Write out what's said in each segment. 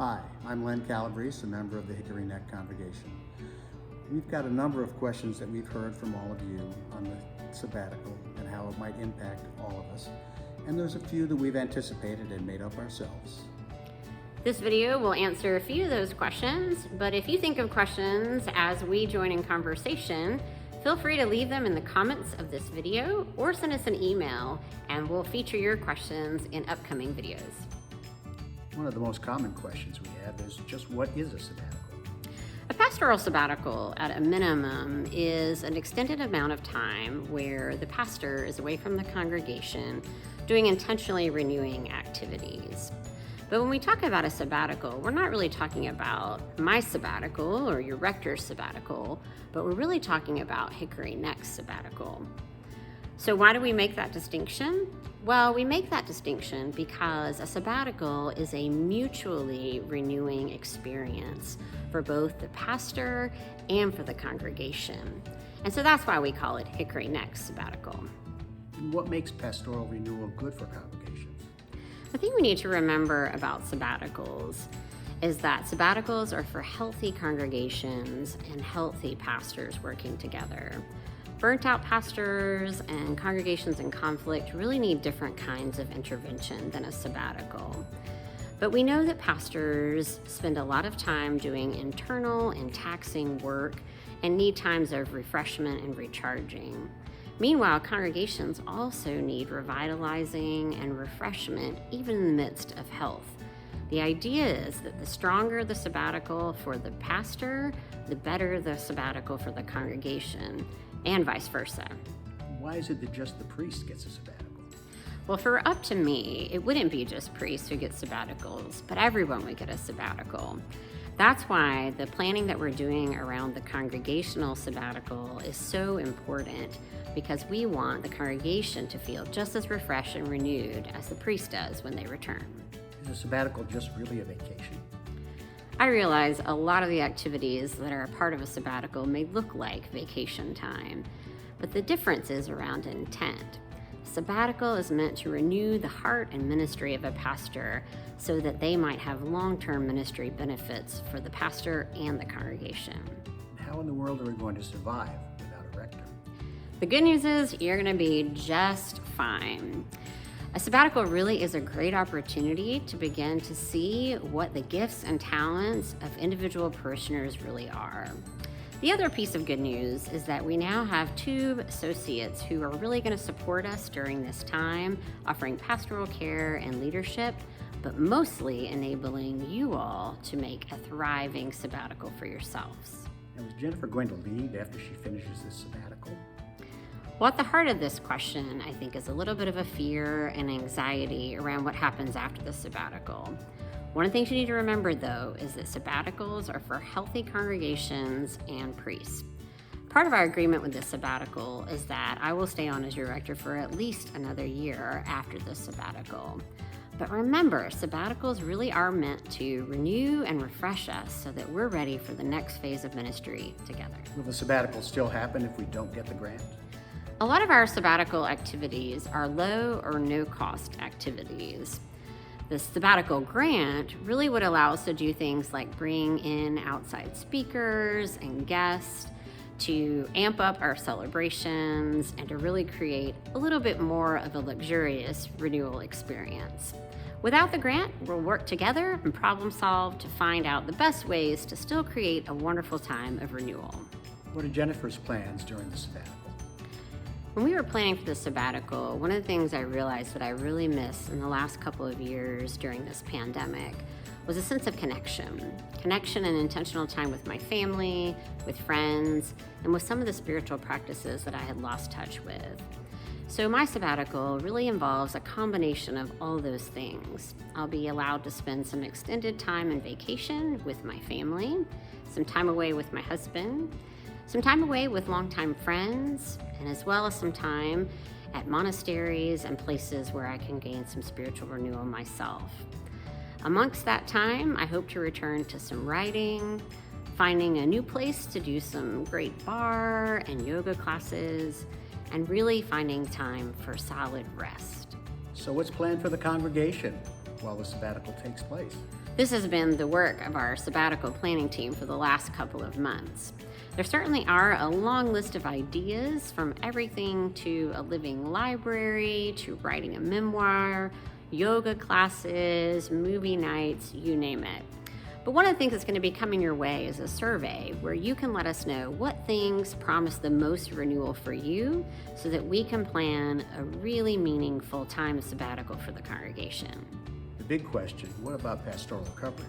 Hi, I'm Len Calabrese, a member of the Hickory Neck congregation. We've got a number of questions that we've heard from all of you on the sabbatical and how it might impact all of us. And there's a few that we've anticipated and made up ourselves. This video will answer a few of those questions, but if you think of questions as we join in conversation, feel free to leave them in the comments of this video or send us an email and we'll feature your questions in upcoming videos. One of the most common questions we have is just what is a sabbatical? A pastoral sabbatical, at a minimum, is an extended amount of time where the pastor is away from the congregation doing intentionally renewing activities. But when we talk about a sabbatical, we're not really talking about my sabbatical or your rector's sabbatical, but we're really talking about Hickory Neck's sabbatical. So why do we make that distinction? Well, we make that distinction because a sabbatical is a mutually renewing experience for both the pastor and for the congregation. And so that's why we call it Hickory Neck's sabbatical. What makes pastoral renewal good for congregations? The thing we need to remember about sabbaticals is that sabbaticals are for healthy congregations and healthy pastors working together. Burnt out pastors and congregations in conflict really need different kinds of intervention than a sabbatical. But we know that pastors spend a lot of time doing internal and taxing work and need times of refreshment and recharging. Meanwhile, congregations also need revitalizing and refreshment even in the midst of health. The idea is that the stronger the sabbatical for the pastor, the better the sabbatical for the congregation, and vice versa. Why is it that just the priest gets a sabbatical? Well, for up to me, it wouldn't be just priests who get sabbaticals, but everyone would get a sabbatical. That's why the planning that we're doing around the congregational sabbatical is so important, because we want the congregation to feel just as refreshed and renewed as the priest does when they return. Is a sabbatical just really a vacation? I realize a lot of the activities that are a part of a sabbatical may look like vacation time, but the difference is around intent. Sabbatical is meant to renew the heart and ministry of a pastor so that they might have long-term ministry benefits for the pastor and the congregation. How in the world are we going to survive without a rector? The good news is you're going to be just fine. A sabbatical really is a great opportunity to begin to see what the gifts and talents of individual parishioners really are. The other piece of good news is that we now have 2 associates who are really going to support us during this time, offering pastoral care and leadership, but mostly enabling you all to make a thriving sabbatical for yourselves. Now, is Jennifer going to leave after she finishes this sabbatical? Well, at the heart of this question, I think, is a little bit of a fear and anxiety around what happens after the sabbatical. One of the things you need to remember, though, is that sabbaticals are for healthy congregations and priests. Part of our agreement with this sabbatical is that I will stay on as your rector for at least another year after the sabbatical. But remember, sabbaticals really are meant to renew and refresh us so that we're ready for the next phase of ministry together. Will the sabbatical still happen if we don't get the grant? A lot of our sabbatical activities are low or no cost activities. The sabbatical grant really would allow us to do things like bring in outside speakers and guests to amp up our celebrations and to really create a little bit more of a luxurious renewal experience. Without the grant, we'll work together and problem solve to find out the best ways to still create a wonderful time of renewal. What are Jennifer's plans during the sabbatical? When we were planning for the sabbatical, one of the things I realized that I really missed in the last couple of years during this pandemic was a sense of connection and intentional time with my family, with friends, and with some of the spiritual practices that I had lost touch with. So my sabbatical really involves a combination of all those things. I'll be allowed to spend some extended time and vacation with my family, some time away with my husband, some time away with longtime friends, and as well as some time at monasteries and places where I can gain some spiritual renewal myself. Amongst that time, I hope to return to some writing, finding a new place to do some great bar and yoga classes, and really finding time for solid rest. So what's planned for the congregation while the sabbatical takes place? This has been the work of our sabbatical planning team for the last couple of months. There certainly are a long list of ideas, from everything to a living library, to writing a memoir, yoga classes, movie nights, you name it. But one of the things that's going to be coming your way is a survey where you can let us know what things promise the most renewal for you so that we can plan a really meaningful time of sabbatical for the congregation. The big question, what about pastoral coverage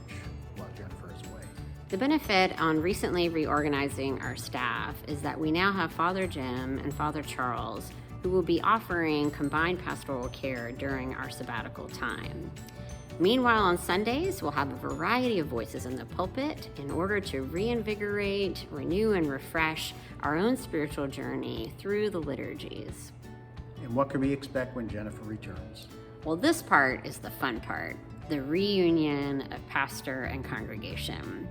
while Jennifer is away? The benefit on recently reorganizing our staff is that we now have Father Jim and Father Charles who will be offering combined pastoral care during our sabbatical time. Meanwhile, on Sundays, we'll have a variety of voices in the pulpit in order to reinvigorate, renew, and refresh our own spiritual journey through the liturgies. And what can we expect when Jennifer returns? Well, this part is the fun part, the reunion of pastor and congregation.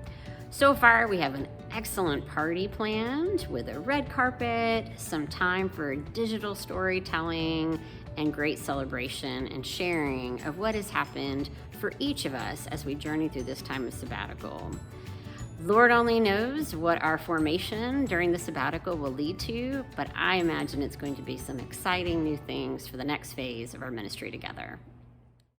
So far, we have an excellent party planned with a red carpet, some time for digital storytelling, and great celebration and sharing of what has happened for each of us as we journey through this time of sabbatical. Lord only knows what our formation during the sabbatical will lead to, but I imagine it's going to be some exciting new things for the next phase of our ministry together.